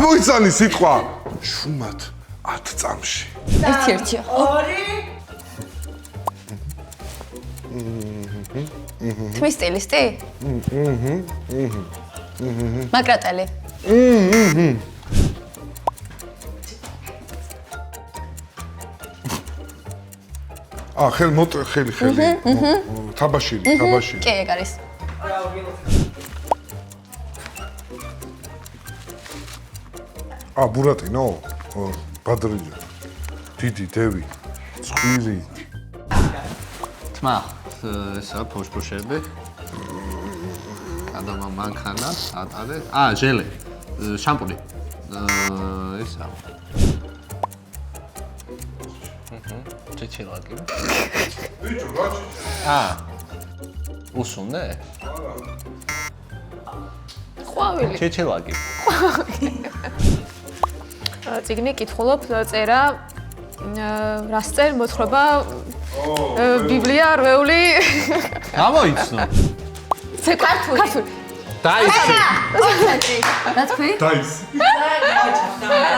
გამოიცანი სიტყვა შუმად 10 წამში. ერთ-ერთია. თმის სტილისტი? მაკრატელი. ხელი. თაბაშირი. კი, ეგ არის. ბურატინო? ბადრიჯა. დიდი, დევი. წვირი. თმა, ესა ფოშფოშები. ადამა მანქანა, ატარე. ჟელე. შამპუნი. ესა. ჩეჩილაკი. ბიჭო, რა ჩეჩილაკი? უსუნე? ყვავილი. ჩეჩილაკი. წიგნი კითხულობ, წერა რას წერ მოთხრობა ბიბლია, რვეული. გამოიცნო. ქართული. დაიცი. რა თქვი? დაისი.